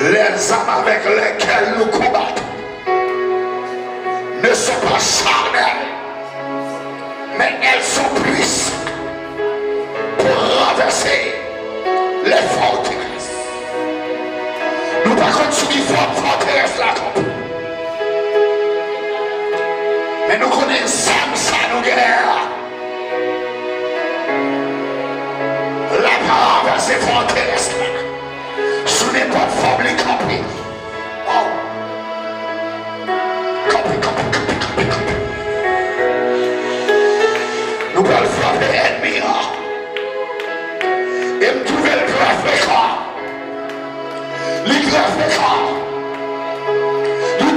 Les âmes avec lesquelles nous combattons ne sont pas charnelles, mais elles sont puissantes pour renverser les forteresses. Nous par contre ce qui faut forteresse la camp. Mais nous connaissons ça nous guerre. La parole vers ces forteresses là. Sous n'importe forme les camper. Oh. Camper. Nous allons frapper l'ennemi. Et me trouver le graphique. Le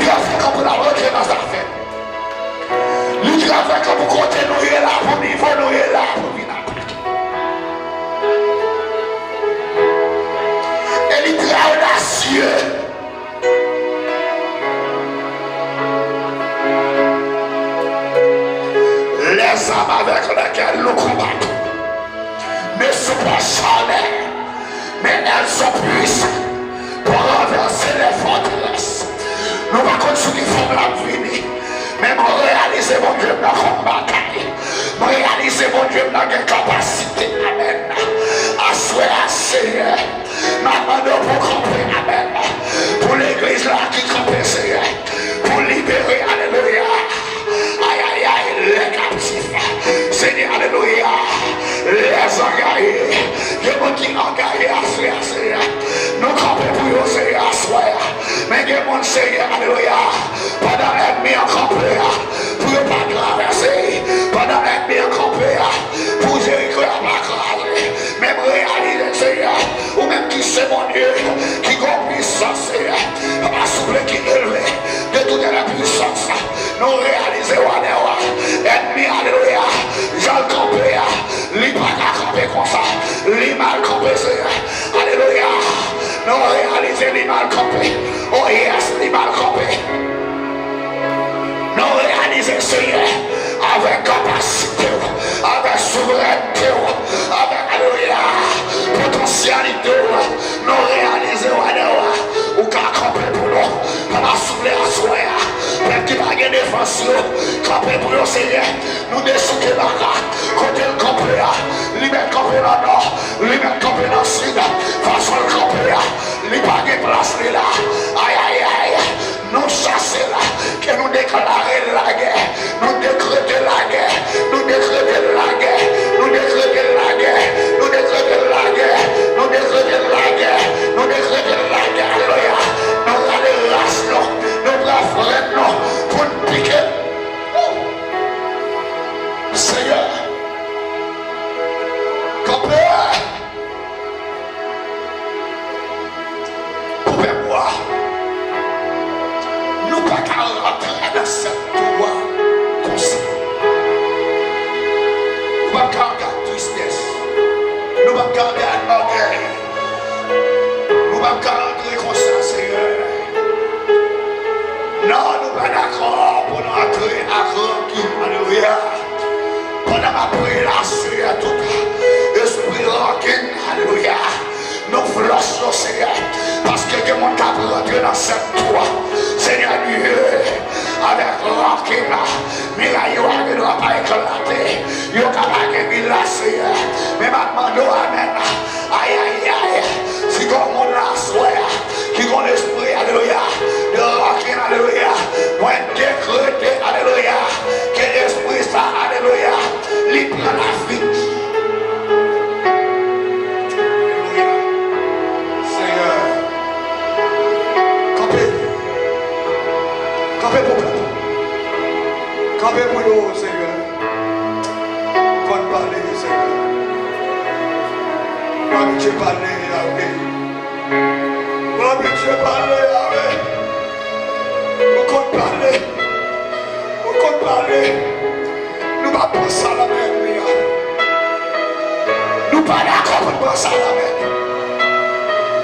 graphique pour la rentrer dans sa fête. Le graphique pour continuer là, pour niveau nous est là, pour venir attaquer. Et il est audacieux. Les âmes avec lesquelles nous combattons ne sont pas charnelles, mais elles sont puissantes pour renverser les forteresses. Nous ne pouvons pas ce qu'il faut la vie, mais nous réaliser mon Dieu dans la bataille. Nous réaliser mon Dieu dans la capacité. Amen. Assoyez Seigneur. Maintenant pour camper. Amen. Pour l'église là qui campe Seigneur. Pour libérer. Alléluia. Aïe, les captifs. Seigneur, alléluia. Les engagés. Les gens qui engagés à Seigneur. Nous campons pour eux, Seigneur, assoyez. Mais les gens, Seigneur, alléluia. Pendant l'ennemi en campé, pour ne pas traverser. Pendant l'ennemi en campé, pour Jéricho à pas craser. Même réaliser, Seigneur, ou même qui c'est mon Dieu, qui a puissance, Seigneur. Papa souffle qui est élevé de toute la puissance. Nous réalisons, ennemi, alléluia. Jean le campé, il pas qu'à camper comme ça. Il mal campé, Seigneur. Alléluia. Nous réalisons, il mal campé. Oh yes, il mal campé. Nous réalisons, Seigneur, avec capacité, avec souveraineté, avec, alléluia, potentialité. Nous réalisons, alléluia, ou qu'à camper pour nous, on a soufflé à soi, même qui n'a pas de défense, camper pour nous, Seigneur, nous décidons là, côté le camper, lui-même camper là-dedans, lui-même camper dans le sud, façon le camper, lui pas de place là, aïe, nous chasser là, que nous déclarer la guerre, nous décréter la guerre, nous décréter la guerre, nous décréter la guerre, nous décréter la guerre, nous décréter la guerre, nous décréter la guerre, alléluia, nous allons race nous allons frère nous, pour nous piquer. Seigneur, campé, pouvez-moi. Nous ne pouvons pas rentrer dans cette voie comme ça. Nous ne pouvons pas garder la tristesse. Nous ne pouvons pas garder l'orgueil. Nous ne pouvons pas garder comme ça, Seigneur. Non, nous ne sommes pas d'accord pour nous entrer à tranquille. Alléluia. Pendant ma prière, Seigneur, tout esprit rancune. Alléluia. Nous flossons, Seigneur. Parce que quelqu'un qui a rentré dans cette voie. Seigneur Dieu, avec rancune, miraille, il ne doit pas éclater. Il ne doit pas gagner la Seigneur. Mais maintenant, amen. Aïe. Si comme on l'a souhaité, qui a l'esprit, alléluia, de rancune, alléluia, moi décréter, alléluia, que l'esprit, ça, alléluia, il prend la vie. Campez pour nous, Seigneur. Qu'on parle, Seigneur. Qu'on te parle, Yahweh. Qu'on te parle, Yahweh. Qu'on parle. Qu'on parle. Nous ne pas penser à la même. Nous ne pas d'accord pour penser à la même.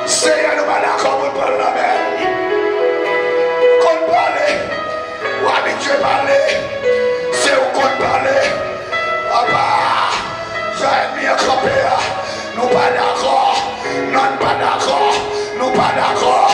Seigneur, nous ne pas d'accord pour parler la même. Qu'on parle. Ou Dieu parler. C'est où qu'on parler. Papa, j'ai mis un campé. Nous pas d'accord. Non, pas d'accord. Nous pas d'accord.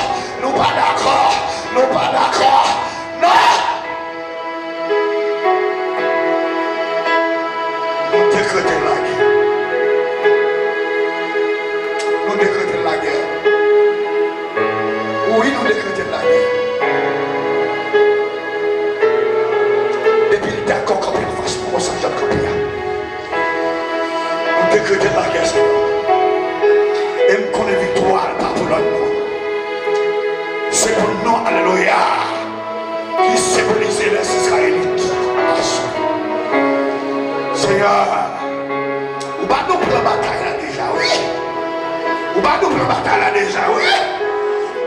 les Israélites. Seigneur, ou pas nous prendre bataille là déjà, oui. Ou pas nous prendre bataille là déjà, oui.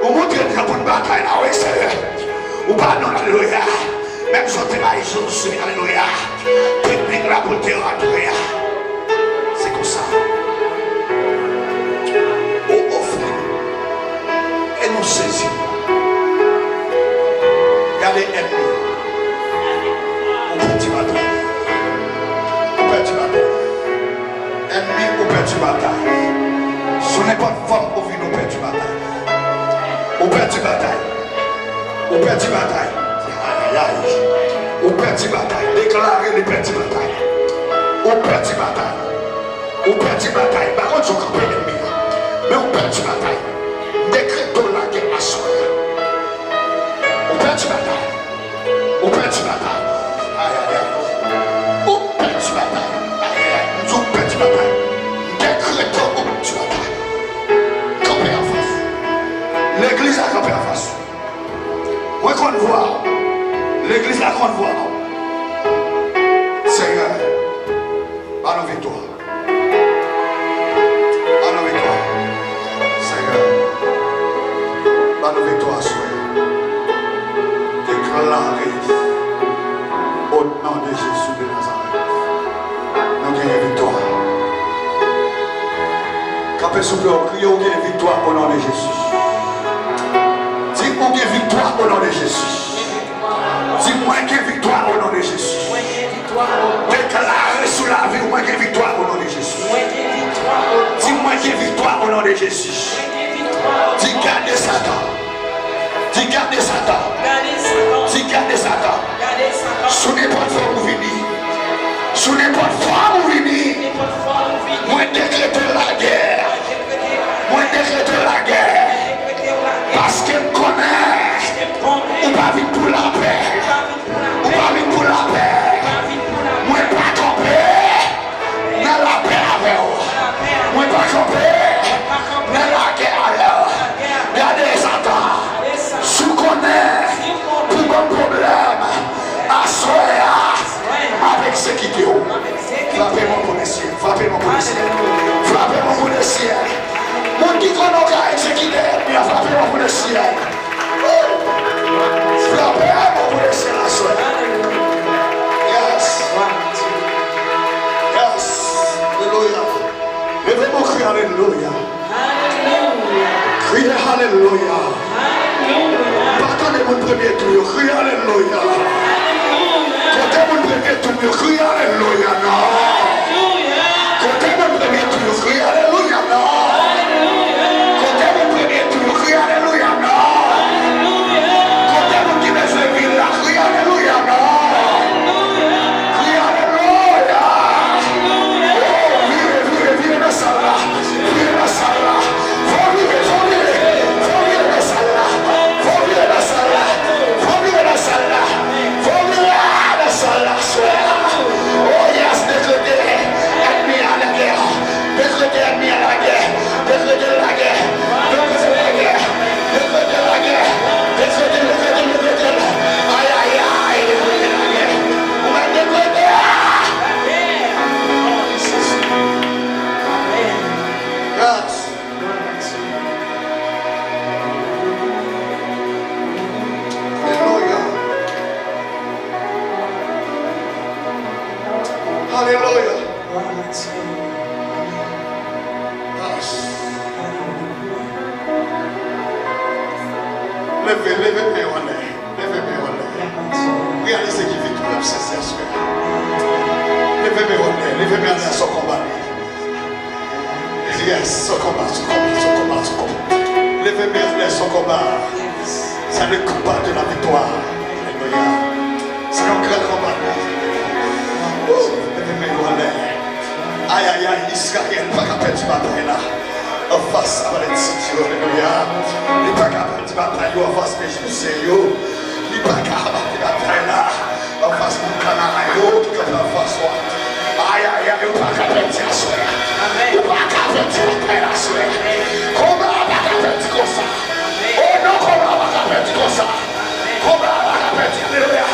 Ou montrer déjà pour une bataille là, oui, Seigneur. Ou pas nous, alléluia. Même si on est là, Jésus, alléluia. Technique là pour te rentrer. C'est comme ça. Ou offrir. Et nous saisir. Regardez l'ennemi. Au petit matin. Au petit matin. Ennemi au petit bataille. Ce n'est pas une femme au vin au petit bataille. Au petit bataille. Au petit bataille. Aïe aïe. Au petit bataille. Déclarer les petits batailles. Au petit bataille. Au petit bataille. Par contre, je comprends l'ennemi. Mais au petit bataille. Décrétons la guerre à soi. Au petit bataille. Au petit bataille. Aïe aïe aïe. Au petit bataille. Aïe aïe. Nous au petit bataille. Décrétons au petit bataille. Camper en face. L'église a campé en face. Moi qu'on voit. L'église a qu'on voit. Seigneur. Par nos victoires. Par nos victoires. Seigneur. Par nos victoires, Seigneur. Déclarer au nom de Jésus de Nazareth. Nous gagnons victoire. Quand sous le crier, nous gagnons victoire au nom de Jésus. Dis nous gagnons victoire au nom de Jésus. Dis-moi qu'il y a victoire au nom de Jésus. Déclarez sous la vie, moi qu'il y a victoire au nom de Jésus. Dis-moi qu'il y a victoire au nom de Jésus. Dis gardez Satan. Dis gardez Satan. Dis gardez Satan. Sous n'importe quoi vous venez. Sous n'importe quoi vous venez. Moi décréter la guerre. Moi décréter la guerre. Parce qu'il me connaît. Ou pas vite pour la paix. Ou pas vite pour la paix. Moi pas camper. Dans la paix avec vous. Moi pas camper. Dans la guerre avec vous. Regardez Satan. Sous connaît. Pour bon problème. Assoya. Avec ce qui est haut. Frappez mon policier. Frappez mon policier. Frappez mon policier. Mon qui connaît avec ce qui est. Frappez mon policier. Frappez mon policier. Yes. Yes. Alléluia. Levez-moi crier Alléluia. Criez Alléluia. Partez mon premier tour. Criez Alléluia. Côté mon premier tour. Criez Alléluia. Non. Côté mon premier tour. Criez Alléluia. Non. Côté mon premier tour. Criez Alléluia. Non. Côté mon qui me fait vivre là. Criez Alléluia. Non. Criez Alléluia. Oh, vivez dans ça là. Vivez dans ça là. Faut vivre dans ça là. Faut vivre dans ça là. Faut vivre dans ça là. Faut vivre dans ça là. Oh yes, décrétez ennemi à la guerre. Décrétez ennemi à la guerre. Décrétez la guerre. Décrétez la guerre. Décrétez la guerre. Décrétez. Aïe aïe aïe. Décrétez la guerre. On va décréter. Yes. Alléluia. Alléluia. Yes. Levez mes en l'air. Levez mes en l'air. Regardez ce qui vit tout le sincère. Levez mes en l'air. Levez mes en l'air sans combat. Yes, sans combat. Levez mes en l'air sans combat. Ça ne coupe pas de la victoire. Alléluia. C'est un grand combat. Levez mes en l'air. Aïe aïe aïe, Israël, pas capable de bataille là. En face à la situation, alléluia. Il n'est pas capable de bataille en face de Jésus. Il n'est pas capable de bataille là. En face de Canaan, qui est en face. Aïe aïe aïe, il n'est pas capable de s'asseoir. Il n'est pas capable de bataille là. Comment on va capable de comme ça? Oh non, comment on va capable de comme ça? Comment on va capable de alléluia?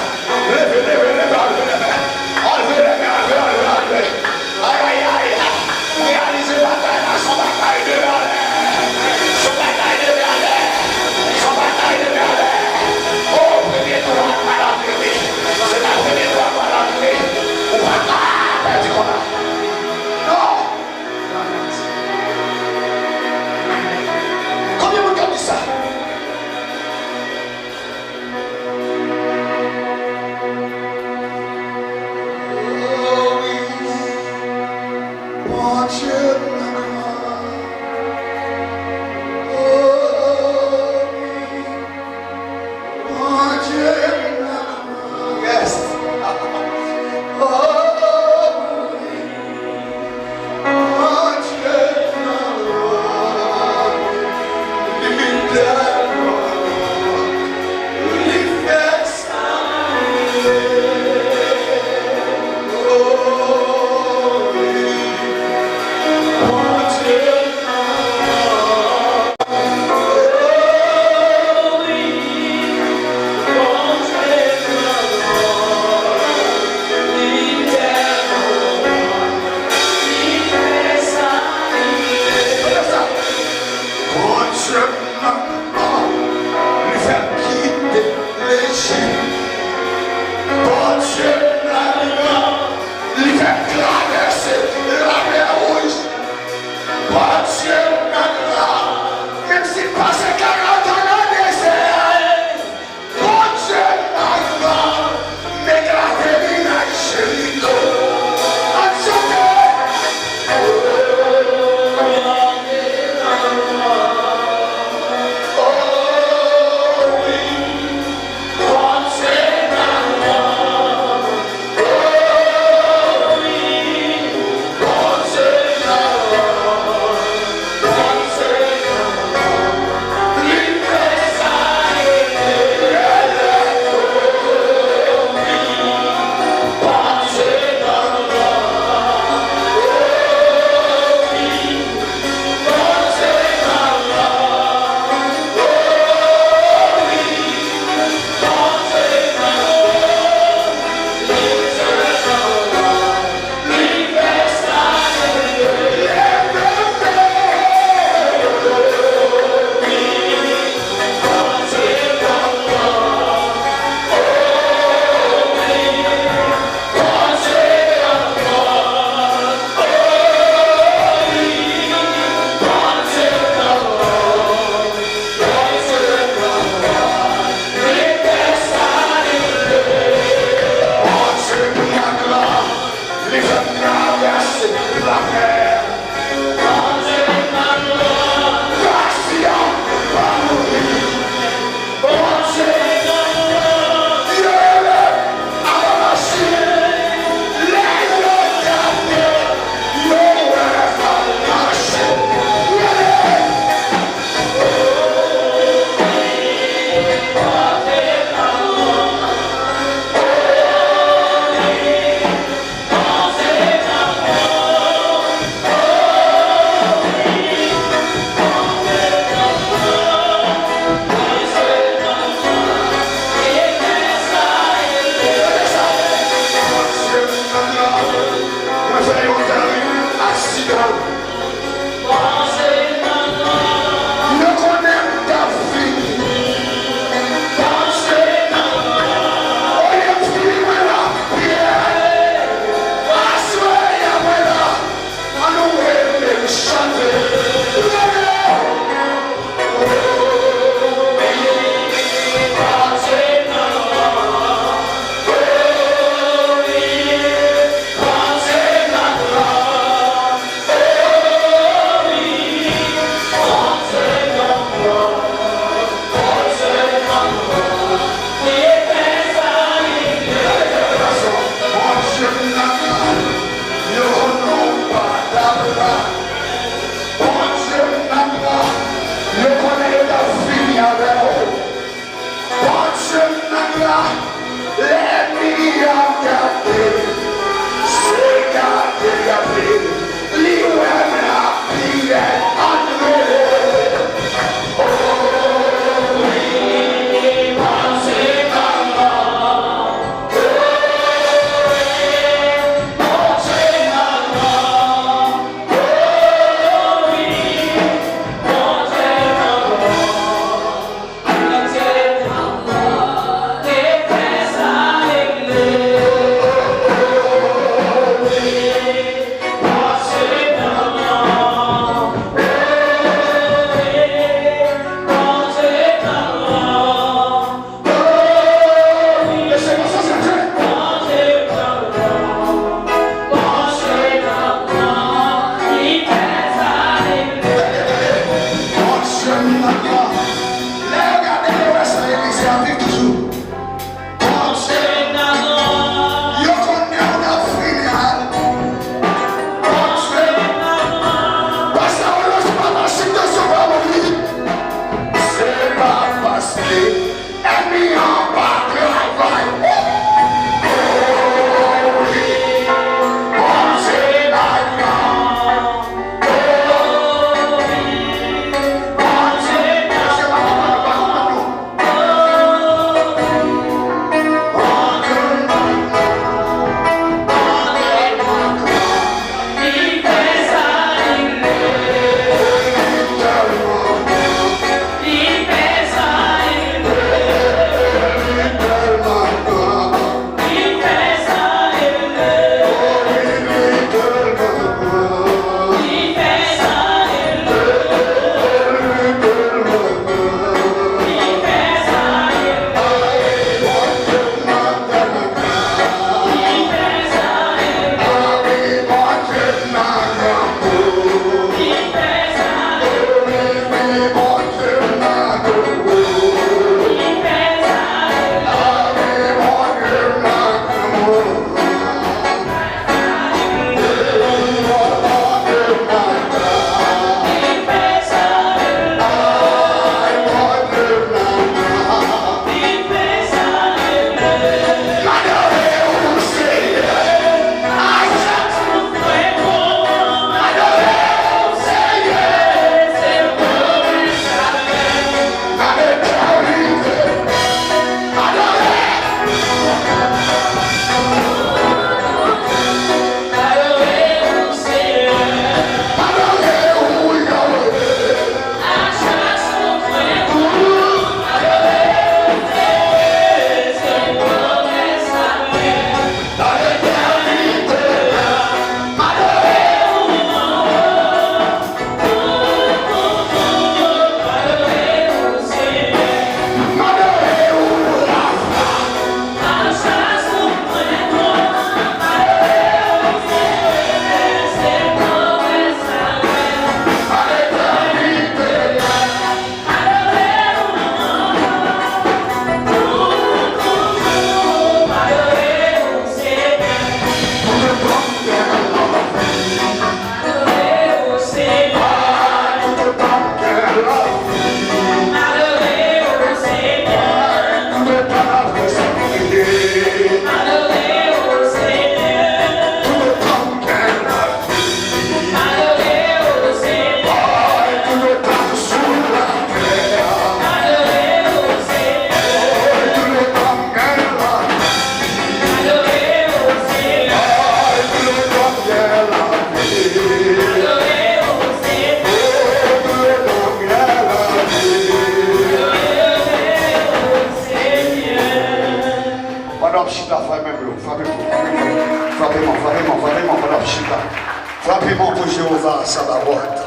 Frappez-moi pour Jéhovah Sabaoth,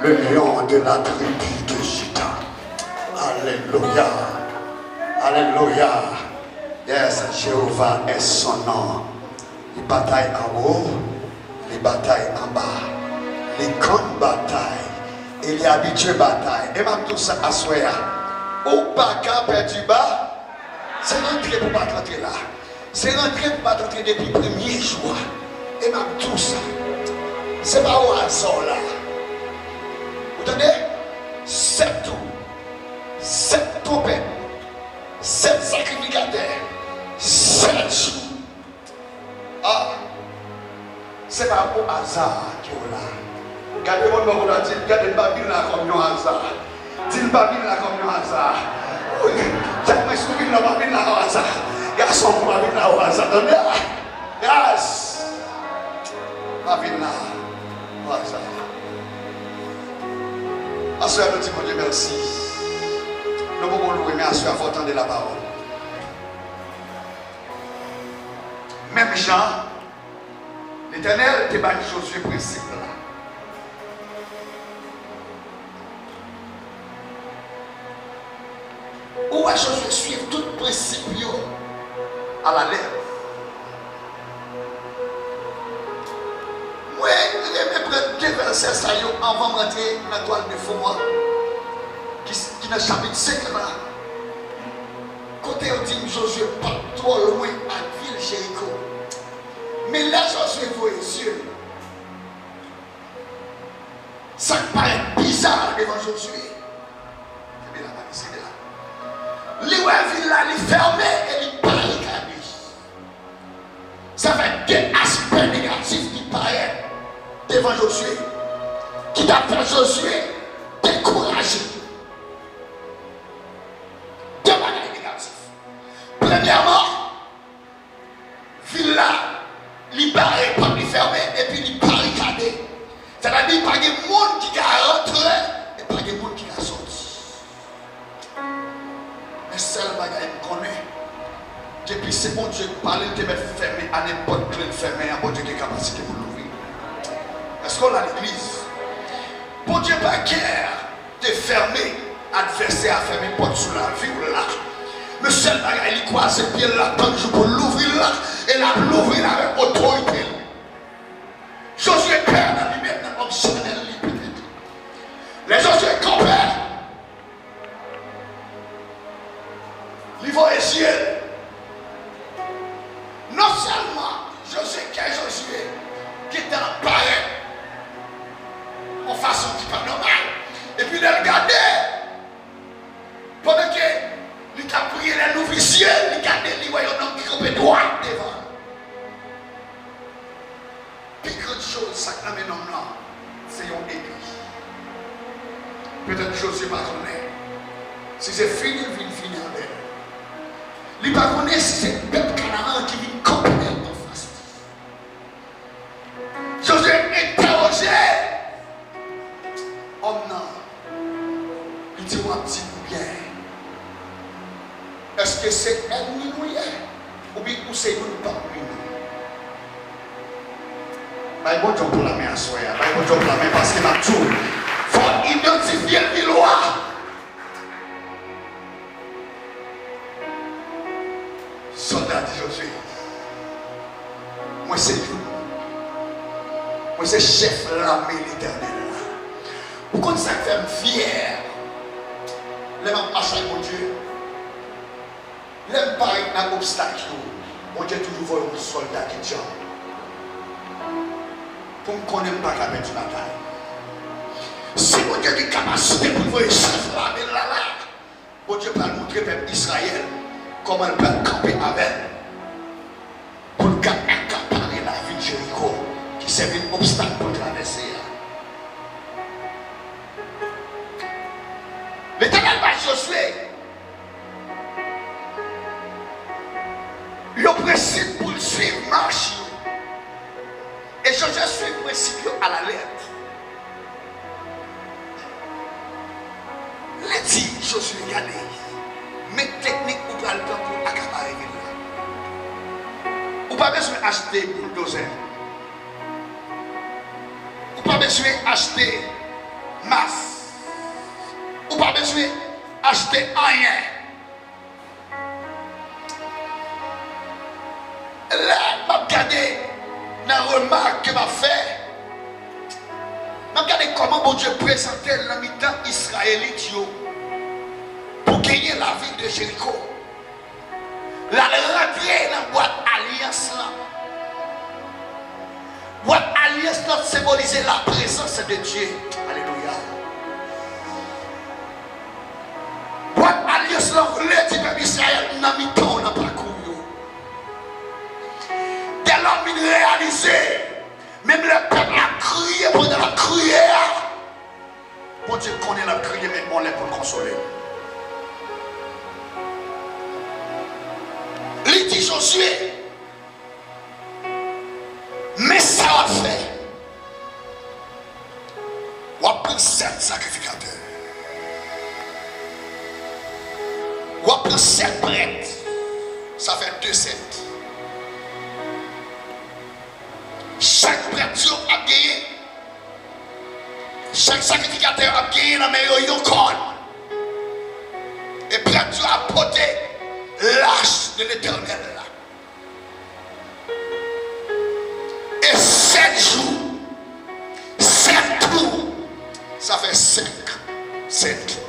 le lion de la tribu de Juda. Alléluia. Alléluia. Yes, Jéhovah est son nom. Les batailles en haut, les batailles en bas, les grandes batailles, et les habituées batailles. Et même tout ça à Soya. Au baka perdu bas, c'est rentré pour ne pas rentrer là. C'est rentré pour ne pas rentrer depuis le premier jour. Et même tout ça, c'est pas au hasard là. Vous entendez? 7 tours, 7 trompettes, 7 sacrificateurs, 7 jours. Ah, c'est pas au hasard qui est là. Regardez votre monde là, regardez pas bien là comme un hasard. Dis pas bien là comme un hasard. Oui, j'ai souvenir là pas bien là au hasard. Garçon, pas bien là au hasard. Attendez, yes. Pas bien là au hasard. Assoyez nous disons Dieu merci. Nous pouvons louer, mais assoyez faut entendre la parole. Même Jean, l'Éternel te bat Josué principe là. Où est-ce que Josué suivre tout principe à la lettre? Moi, je vais prendre 2 versets avant de rentrer dans la toile de fond qui est dans le chapitre 5 là. Côté on dit Josué pas trop loin à la ville Jéricho. Mais là, Josué voit les yeux. Ça paraît bizarre devant Josué. C'est bien là, c'est bien là. Les villes là, les fermées et les barricadées. Ça fait deux aspects négatifs qui paraissent devant Josué, qui t'a fait Josué décourager. Deux bagages négatifs. Premièrement, ville là, les barricades pas les fermées et puis les barricadées. C'est-à-dire pas de monde qui a rentré et pas de monde qui a sorti. Mais seul bagage qu'on connaît. Depuis c'est bon Dieu parle de mettre fermé à n'importe quel fermé, à bon Dieu qui a capacité pour l'ouvrir. Est-ce qu'on a l'église? Bon Dieu pas guère de fermer, adversaire à fermer porte sous la vie ou là. Mais seul bagage il croise et puis là, tant que je peux l'ouvrir là, et là l'ouvrir avec autorité. Josué père dans lui-même dans l'optionnel peut-être. Les Josué compères. Ils vont essayer. Non seulement Josué qui est Josué, qui est en pareil, en façon qui n'est pas normale, et puis de le regarder, pendant que il a prié les nouviciers, il a gardé les homme qui compait droit devant. Puis grande chose, ça que nous avons là, c'est une église. Peut-être Josué ne connaît pas. Si c'est fini, il vient finir avec. Il ne connaît pas si c'est le peuple Canaan qui vient camper en face. Josué interrogé. Homme non. Il dit moi petit bien. Est-ce que c'est ennemi nous ou bien c'est nous pas nous? Il faut pour la main à soi. Il faut pour la main parce qu'il a tout. Il faut identifier le miroir. Soldat de Josué. Moi c'est vous. Moi c'est chef de l'armée l'éternel. Vous connaissez ça fait me fier. Les gens marchent avec mon Dieu. Les gens parlent d'un obstacle. Mon Dieu toujours voit un soldat qui tient. Pour me connaître pas la bête de bataille. Si mon Dieu a des capacités pour voir chef l'armée là, mon Dieu peut montrer au peuple Israël comment il peut camper avec pour accaparer la vie de Jéricho qui servait d'obstacle pour traverser. L'Éternel va Josué. Le principe pour suivre marche. Et Josué suit le principe à la lettre. Les dit Josué, regardez. Mes techniques pour le temps pour accaparer là. Ou pas besoin d'acheter bulldozer. Ou pas besoin d'acheter masse. Ou pas besoin d'acheter rien. Là, je vais regarder dans la remarque que m'a fait. Je vais regarder comment bon Dieu présentait la mi-temps israélite pour gagner la ville de Jéricho. La rentrer dans la boîte alliance là. Boîte alliance là symbolisait la présence de Dieu. Alléluia. Boîte alliance là voulait dire que Israël n'a mis pas dans parcours. Dès lors qu'il réalisé, même le peuple a crié pendant la crière. Bon Dieu connaît la criée, mais bon, on est pour le consoler. Il dit Josué, mais ça va faire. On a pris 7 sacrificateurs. On a pris 7 prêtres. Ça fait 2 7. Chaque prêtre a gagné. Chaque sacrificateur a gagné dans meilleur corps. Et prêtre a porté l'arche de l'Éternel là. Et 7 jours, 7 tours, ça fait 5. 7.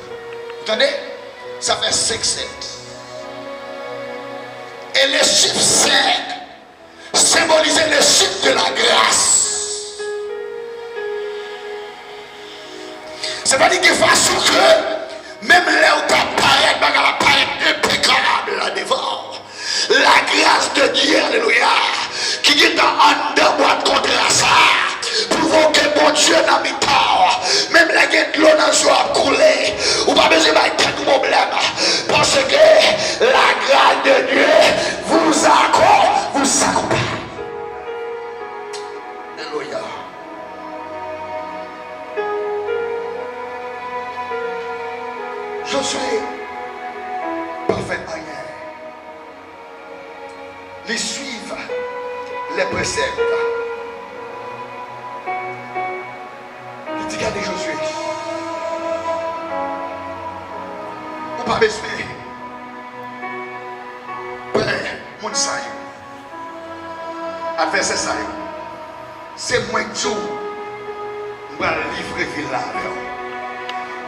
Vous entendez? Ça fait 5, 7. Et le chiffre 5 symbolisait le chiffre de la grâce. C'est-à-dire qu'il faut que même là où tu apparaît, tu apparaît Dieu va être un problème. Parce que la grâce de Dieu vous accompagne. Alléluia. Josué, parfaitement hier. Les suivre, les préceptes. Il dit, regardez Josué. Ou pas besoin. Père, mon saï. Adversaire saï. C'est moi qui vais livrer ville là.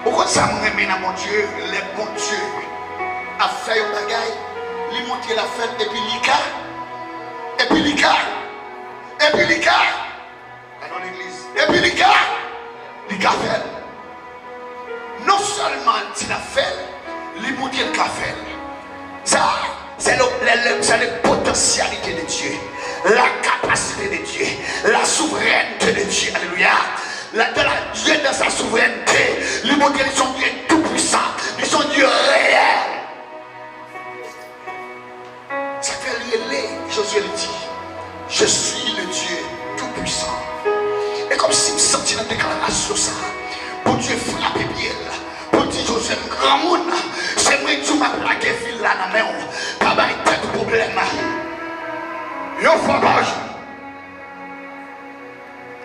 Pourquoi ça me remet dans mon Dieu, les bons Dieu, a fait un bagaille, lui montrer la fête, et puis l'ika, dans l'église, et puis l'ika fait. Non seulement il a fait, lui montrer le café. Ça, c'est la potentialité de Dieu, la capacité de Dieu, la souveraineté de Dieu. Alléluia. Dieu dans sa souveraineté, lui montre qu'ils sont Dieu tout puissant, ils sont Dieu réel. Ça fait les Josué le dit, je suis le Dieu tout puissant. Et comme si me sentis dans la déclaration ça, pour Dieu frapper bien là, pour dire Josué grand monde, c'est moi qui m'a plaqué ville là dans la main, pas de problème. Yo fromage.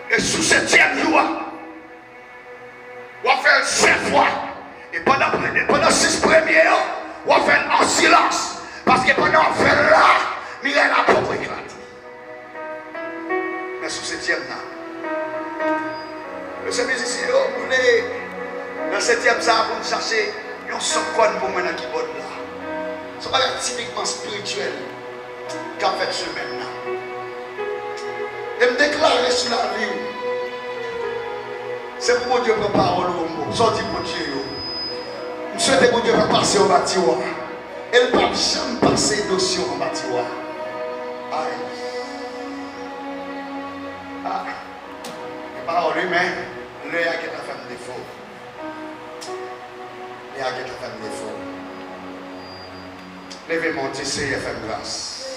Et sous 7e jour, on va faire 5 fois. Et pendant 6 premiers, on va faire en silence. Parce que pendant on fait là, il y a la propre éclate. Mais sous 7e, le service ici, vous voulez, dans 7e, ça, vous nous cherchez, un son pour moi dans le keyboard là. Ce n'est pas typiquement spirituel qu'a fait ce semaine là. Et me déclarer sur la vie. C'est pour Dieu prendre parole au mot. Sorti pour Dieu. Je souhaite que Dieu va passer au bâtiment. Et le pape jamais passer dossier au bâtiment. Aïe. Ah. La parole humaine, le y'a qui est la femme de défaut. Le y'a qui est la femme de défaut. Levez-moi, dis Seigneur, fais grâce.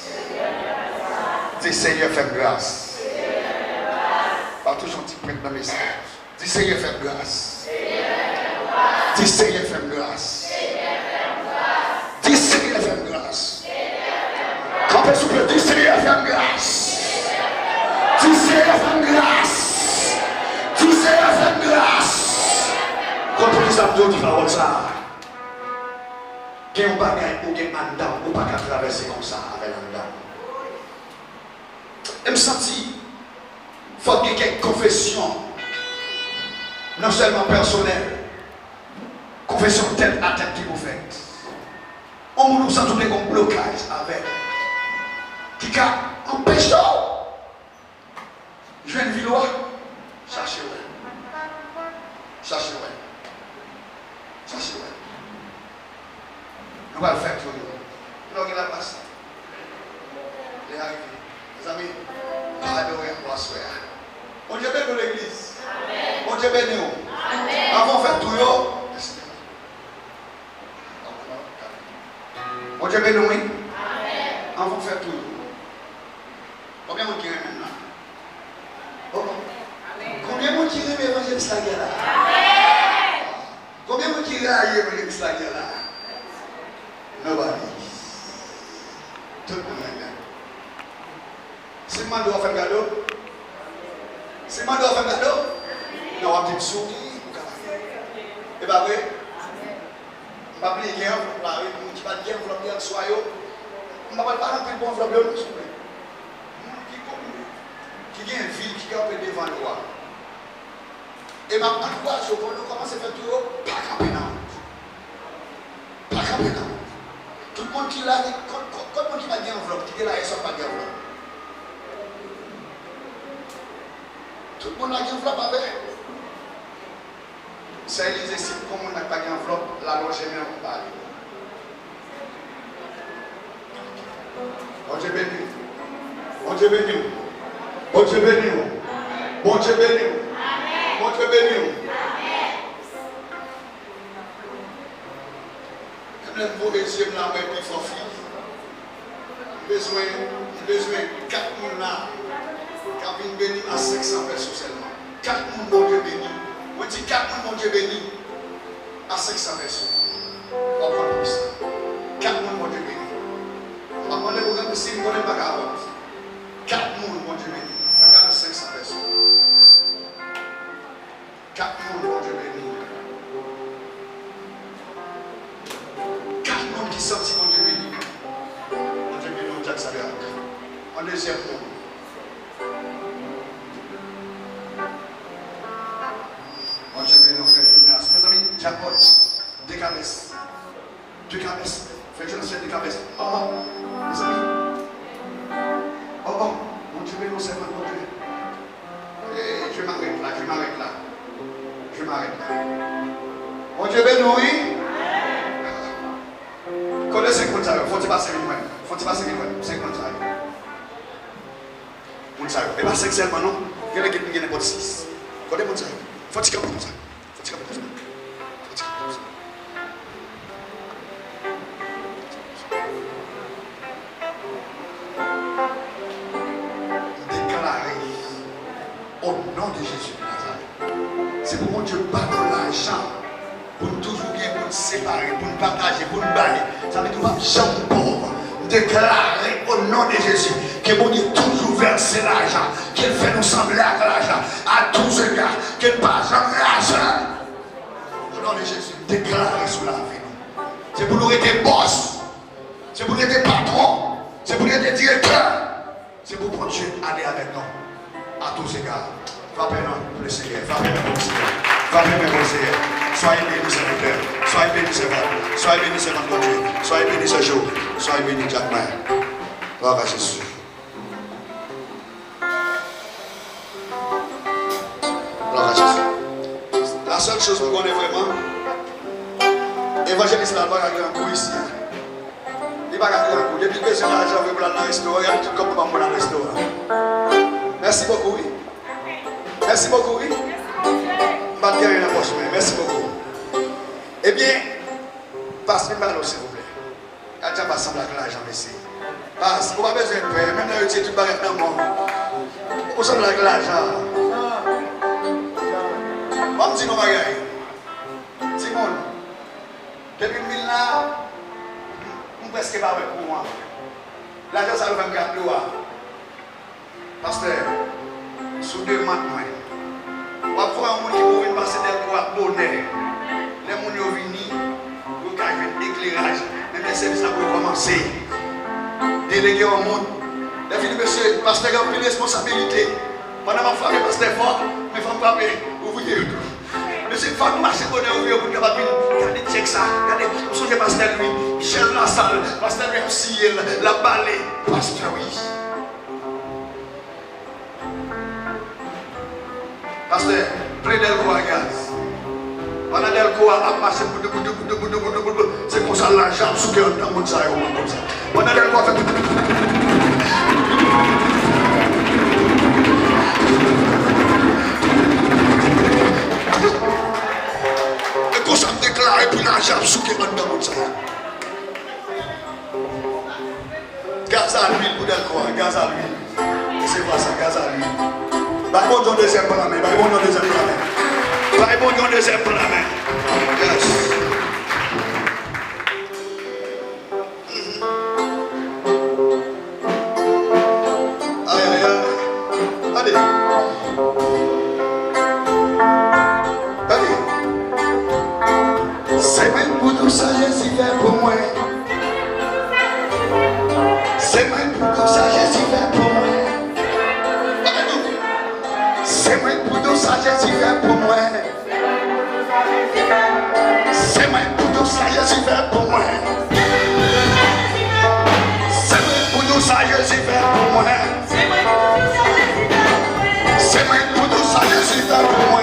Dis Seigneur, fais grâce. Pas toujours tu prends dans le message. Dis Seigneur, fais grâce. Dis Seigneur, fais grâce. Dis Seigneur, fais grâce. Quand on souffle, dis Seigneur, fais grâce. Dis Seigneur, fais grâce. Dis Seigneur, fais grâce. Quand on dit ça, on dit parole ça. Il y a un bagage ou un mandat ou pas qu'à traverser comme ça avec un mandat. Je me sens il faut qu'il y ait quelques confessions, non seulement personnelles, confession tête à tête qui vous faites. On nous sent tout comme blocage avec. Qui a empêché. Je viens de Villois, cherchez-le. Cherchez-le. Cherchez-le. On va le faire tout. Nous allons la passer. Les arrivés. Les amis, adorer pour asseoir. On Dieu bénit l'église. On Dieu bénit. Avant de faire tout, on Dieu bénit. Avant de faire tout. Combien de gens qui aiment maintenant? Combien de gens qui aiment l'évangile là? Combien de gens qui aiment l'évangile là? Nobody. Tout le monde aime. Si je dois faire un cadeau, si je dois faire un cadeau, nous avons un petit sourire. Et bien après, je ne vais pas oublier qu'il y a un enveloppe, qui va dire enveloppe de soyo. Je ne vais pas remplir bon enveloppe de s'il vous plaît. Qui a une ville qui est devant nous. Et je m'encourage pour nous commencer à faire tout, pas camper dans. Pas camper dans. Tout le monde qui l'a, quand le monde qui va dire enveloppe, qui est là, il ne sort pas d'enveloppe. Tout le monde a une enveloppe avec. C'est l'exercice comme on n'a pas une enveloppe, la loi jamais en parle. Bon Dieu béni. Bon Dieu béni. Bon Dieu béni. Bon Dieu béni. Bon Dieu béni. même mauvais yeux là, mais puis faut finir. Besoin 4 personnes là, qui viennent bénir à 500 personnes seulement. 4 personnes, mon Dieu béni. On dit 4 personnes, mon Dieu béni, à 500 personnes. On prend comme ça. 4 personnes, mon Dieu béni. On va demander au gars si vous ne connaissez pas qu'à 4 personnes, mon Dieu béni. Regarde 500 personnes. 4 personnes, mon Dieu béni. 4 personnes qui sortent, mon Dieu béni. Mon Dieu béni, on dit que ça va. En deuxième monde. Mon Dieu béni, on fait une grâce. Mes amis, j'apporte des cabesses. 2 cabesses. Faites-je le ciel des cabesses. Oh, mes amis. Oh, mon Dieu béni, on s'est fait, mon Dieu. Et je m'arrête là. Mon Dieu béni, oui. Connaissez 50 ans, faut-il passer 50 ans. Et pas sexuellement, non? Il y a des qui n'ont pas de 6. Connaissez mon Dieu. Faut-il comme ça. Déclarer au nom de Jésus de Nazareth. C'est pour mon Dieu battre l'argent. Pour nous toujours bien, pour nous séparer, pour nous partager, pour nous bailler. Ça veut dire que jambe pauvre. Déclarer au nom de Jésus que mon Dieu toujours verser l'argent, qu'il fait nous sembler avec l'argent, à tous égards, qu'il passe jamais l'argent. Au nom de Jésus, déclarer sur la vie. C'est pour nous être boss, c'est pour nous être patron, c'est pour nous être directeur, c'est pour mon Dieu aller avec nous, à tous égards. Frappez-nous le Seigneur, frappez-nous le Seigneur, frappez-nous le Seigneur. Soyez bénis, serviteur. Soyez bénis, servant. Soyez bénis, servant de Dieu. Soyez bénis ce jour. Soyez bénis, Jacques Maire. Gloire à Jésus. Gloire à Jésus. La seule chose que vous connaissez vraiment, évangéliste là, il va y avoir un coup ici. Il va y avoir un coup. Depuis que j'ai l'argent, vous voulez dans le restaurant, il y a tout comme dans le restaurant. Merci beaucoup, oui. Merci beaucoup, oui. Merci beaucoup. Eh bien, passez par là, s'il vous plaît. Il y a déjà pas semblé avec l'argent ici. Parce qu'on n'a pas besoin de payer. Même dans le titre, tu vas être dans le monde. On semble avec l'argent. On me dit nos bagailles. Simon, depuis 1000 là, on ne presque pas avec moi. L'argent, ça va me garder. Pasteur, sous 2 mois, on va voir un monde qui peut venir passer des droits bonheur. Les gens qui viennent, ils ont éclairage. Même les services pour commencer. Déléguer au monde. Les filles, monsieur, pasteur a pris responsabilité. Pendant ma femme, pasteur fort, mes femmes frappent, ouvrier. Monsieur, il faut marcher pour les ouvriers pour garder check ça. Regardez, vous songez pasteur lui, Michel la salle, pasteur lui aussi, la balai, pasteur oui. Pasteur, prenez Delco à gaz. Pendant Delco a marché, c'est comme ça l'argent sous que dans le monde ça comme ça. Pendant Delco a fait. Et comme ça me déclare, et puis l'argent sous que dans le monde ça. Gaz à l'huile pour Delco, gaz à l'huile. C'est pas ça, gaz à l'huile. Bah, bon, Dieu, deuxième plan, mais bah, bon, Dieu, deuxième plan, mais. Bah, bon, Dieu, deuxième plan, mais. Yes. Aïe, aïe, aïe. Allez. Allez. C'est même pour tout ça, Jésus fait pour moi. C'est même pour tout ça, Jésus fait pour moi. C'est moi pour tout ça, Jésus fait pour moi. C'est moi pour tout ça, Jésus fait pour moi. C'est moi pour tout ça, Jésus fait pour moi. C'est moi pour tout ça, Jésus fait pour moi.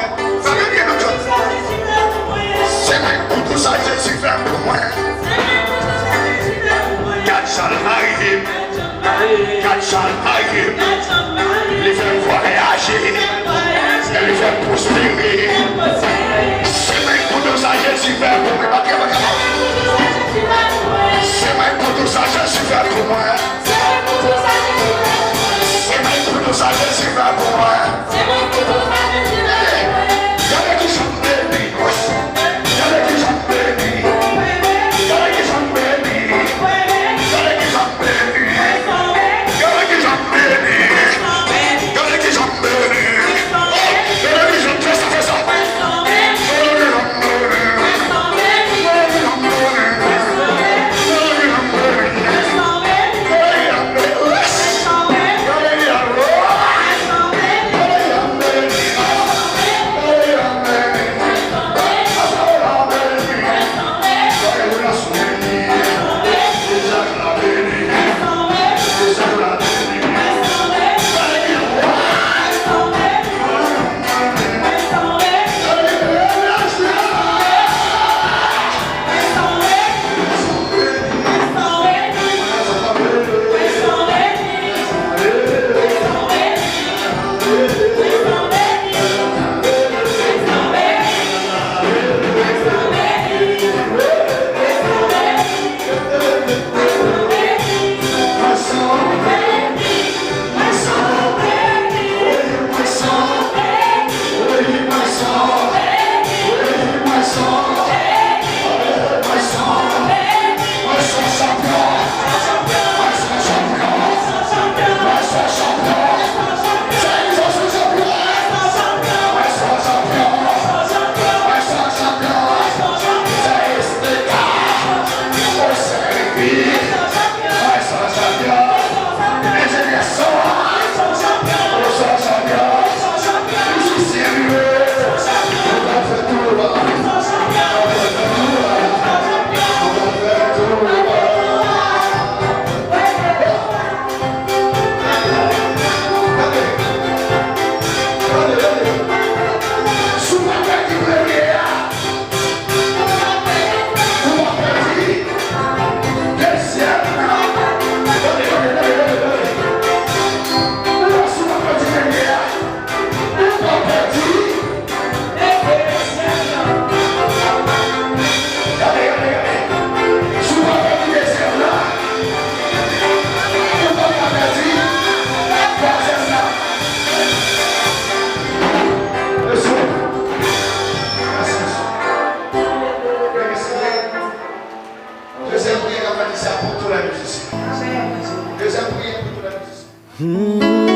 C'est moi pour tout ça, Jésus fait pour moi. God shall hide him. God shall hide him. Les faire voyager. Les faire prospérer. C'est même pour nous ça, Jésus fait pour moi. ça pour tous les musiciens. Deuxième prière pour tous les musiciens.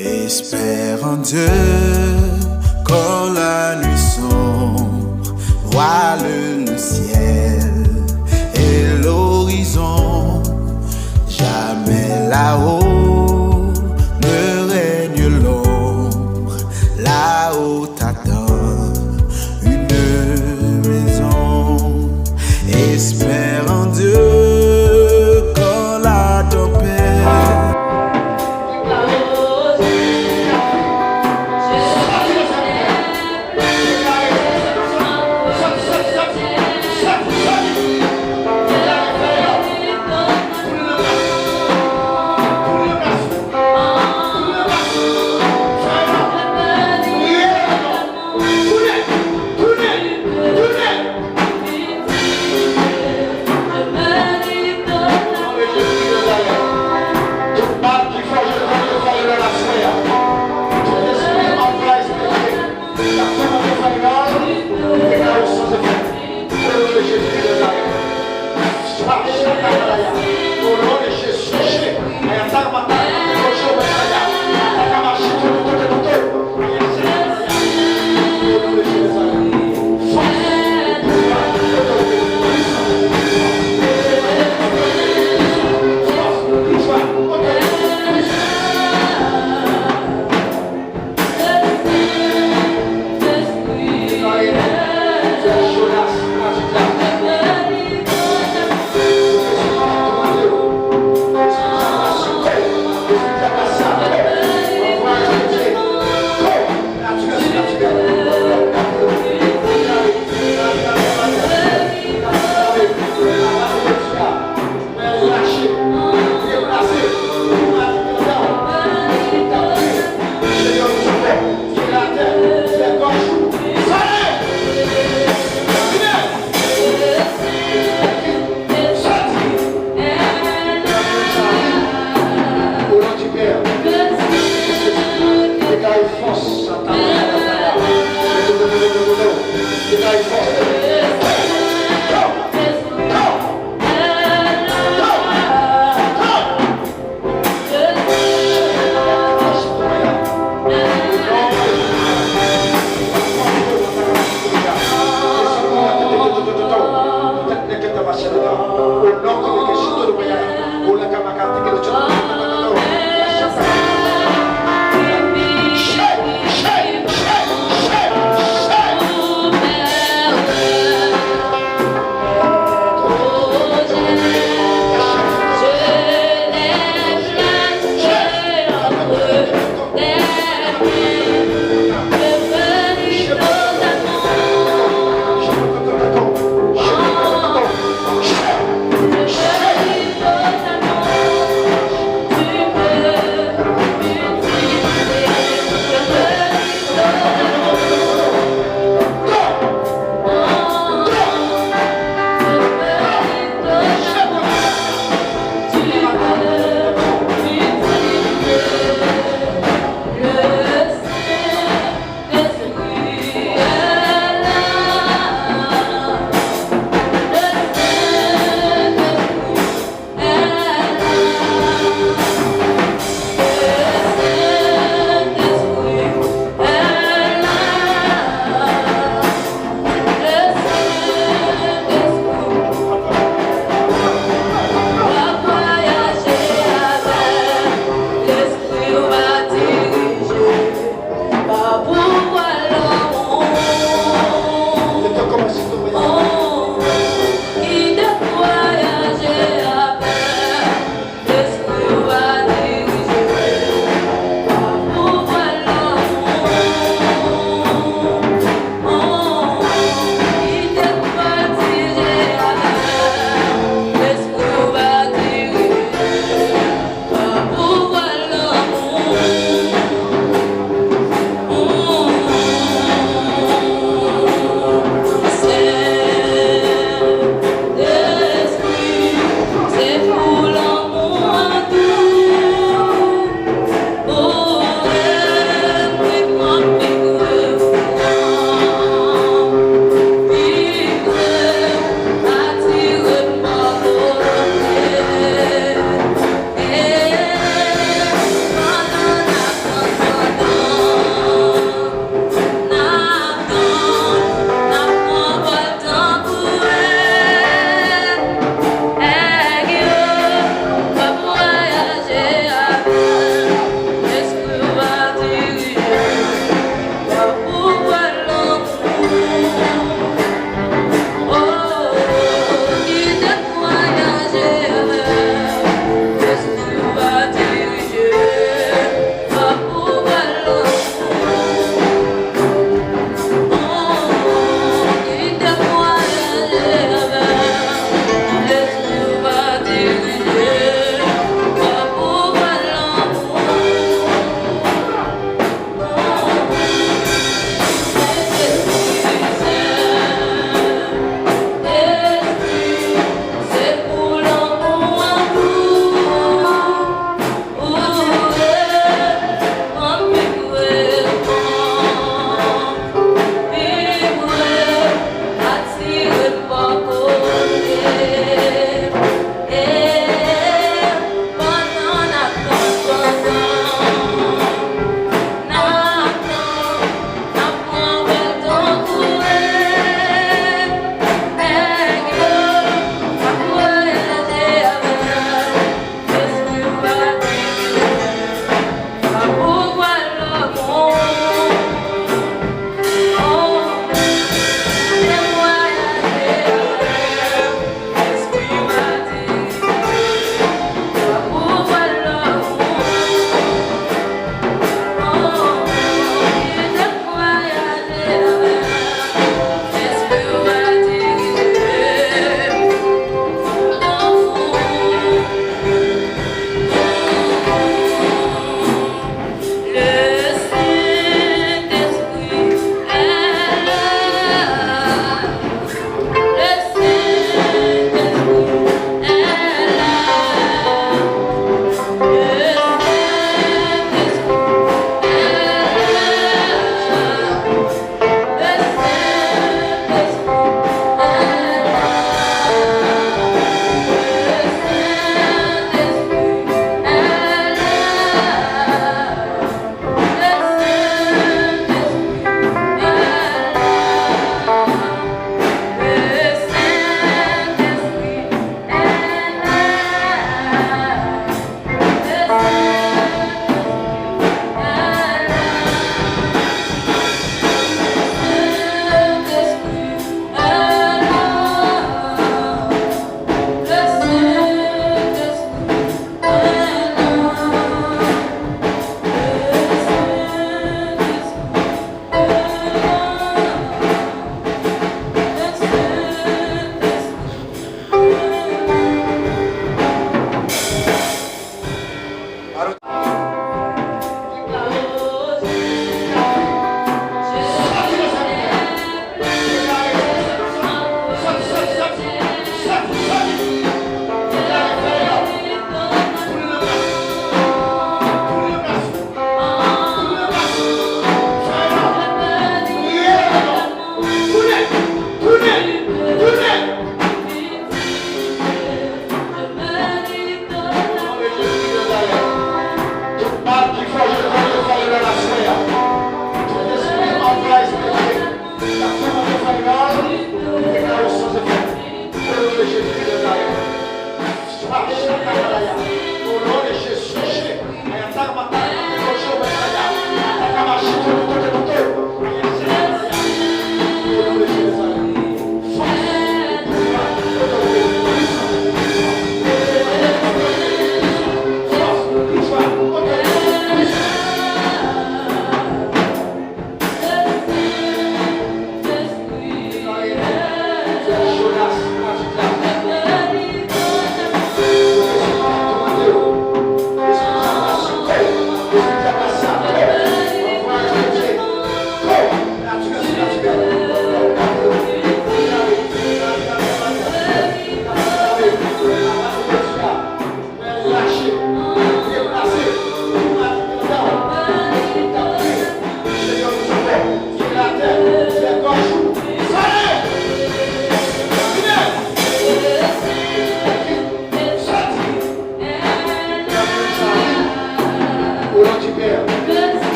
Espère en Dieu quand la nuit sombre voile le ciel et l'horizon. Jamais là-haut ne règne l'ombre, là-haut t'attend une maison. Espère en Dieu quand la tempête Shake,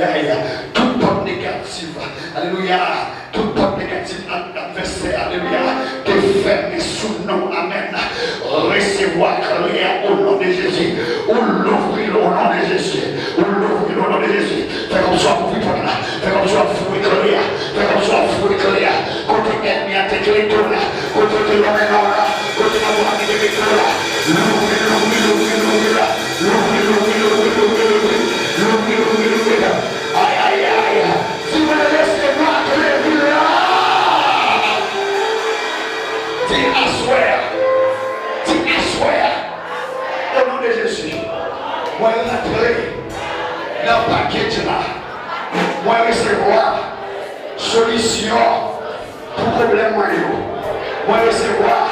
aïe, aïe. Toute porte négative, alléluia. Toute porte négative adversaire, alléluia. T'es fermé sous nom, amen. Recevoir rien au nom de Jésus. Ou l'ouvrir au nom de Jésus. Ou l'ouvrir au nom de Jésus. Fais comme ça pour vivre là. Fais comme ça pour éclairer. Fais comme ça pour éclairer. Côté ennemi à tes clés, côté de l'homme là. Côté de l'homme qui te fait là. L'ouvrir. Aïe, aïe, aïe. Si vous ne laissez pas que les villes là. Dis à swear. Au nom de Jésus. Moi, rentrer dans le paquet là. Moi, recevoir solution pour problème. Moi, recevoir